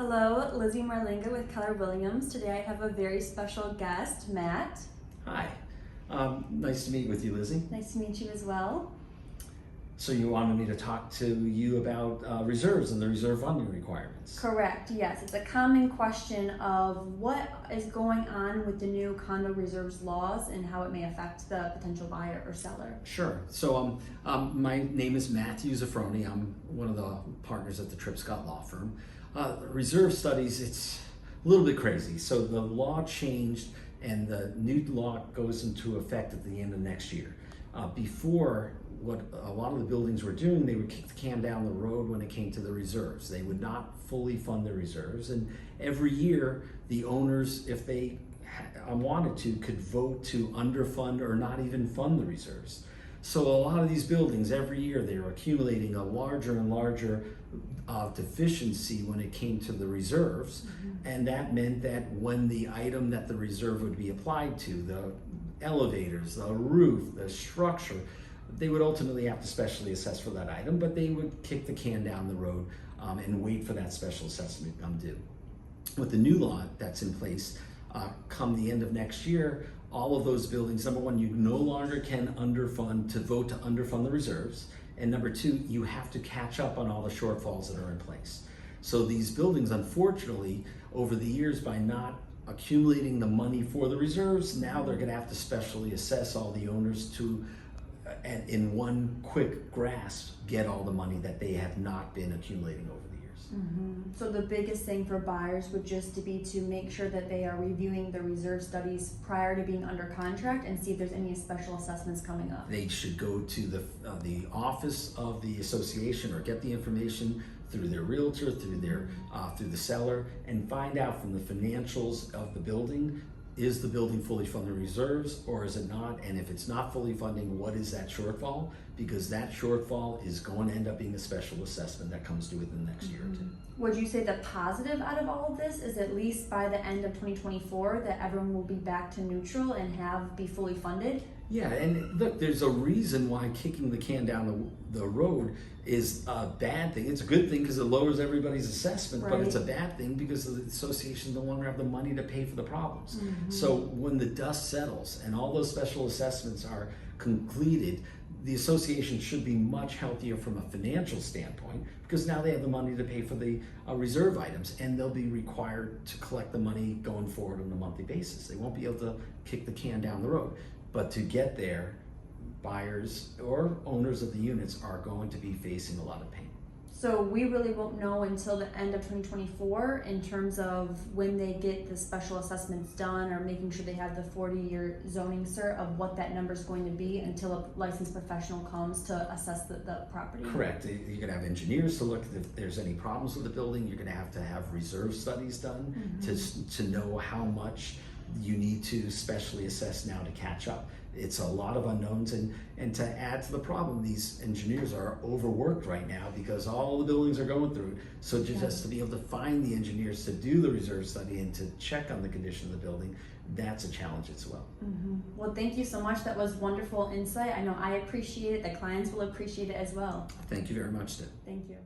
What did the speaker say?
Hello, Lizzy Marlinga with Keller Williams. Today I have a very special guest, Matt. Hi, nice to meet with you, Lizzy. Nice to meet you as well. So you wanted me to talk to you about reserves and the reserve funding requirements. Correct, yes. It's a common question of what is going on with the new condo reserves laws and how it may affect the potential buyer or seller. Sure. So my name is Matthew Zifrony. I'm one of the partners at the Tripp law firm. Reserve studies, it's a little bit crazy. So the law changed and the new law goes into effect at the end of next year. Before, what a lot of the buildings were doing, they would kick the can down the road when it came to the reserves. They would not fully fund the reserves, and every year the owners, if they wanted to, could vote to underfund or not even fund the reserves. So a lot of these buildings, every year they were accumulating a larger and larger deficiency when it came to the reserves. And that meant that when the item that the reserve would be applied to, the elevators, the roof, the structure, they would ultimately have to specially assess for that item, but they would kick the can down the road and wait for that special assessment to come due. With the new law that's in place, come the end of next year, all of those buildings, number one, you no longer can vote to underfund the reserves, and number two, you have to catch up on all the shortfalls that are in place. So these buildings, unfortunately, over the years, by not accumulating the money for the reserves, now they're gonna have to specially assess all the owners to, and in one quick grasp, get all the money that they have not been accumulating over the years. So the biggest thing for buyers would just be to make sure that they are reviewing the reserve studies prior to being under contract and see if there's any special assessments coming up. They should go to the office of the association or get the information through their realtor, through the seller, and find out from the financials of the building, is the building fully funding reserves or is it not? And if it's not fully funding, what is that shortfall? Because that shortfall is going to end up being a special assessment that comes due within the next year or two. Would you say the positive out of all of this is at least by the end of 2024 that everyone will be back to neutral and be fully funded? Yeah, and look, there's a reason why kicking the can down the road is a bad thing. It's a good thing because it lowers everybody's assessment, but it's a bad thing because the association no longer have the money to pay for the problems. So when the dust settles and all those special assessments are completed, the association should be much healthier from a financial standpoint because now they have the money to pay for the reserve items, and they'll be required to collect the money going forward on a monthly basis. They won't be able to kick the can down the road. But to get there, buyers or owners of the units are going to be facing a lot of pain. So we really won't know until the end of 2024 in terms of when they get the special assessments done or making sure they have the 40-year zoning cert of what that number is going to be until a licensed professional comes to assess the property. Correct. You're going to have engineers to look if there's any problems with the building. You're going to have reserve studies done to know how much you need to specially assess now to catch up. It's a lot of unknowns, and to add to the problem, these engineers are overworked right now because all the buildings are going through. So just to be able to find the engineers to do the reserve study and to check on the condition of the building, that's a challenge as well. Well, thank you so much. That was wonderful insight. I know I appreciate it. The clients will appreciate it as well. Thank you very much, Tim. Thank you.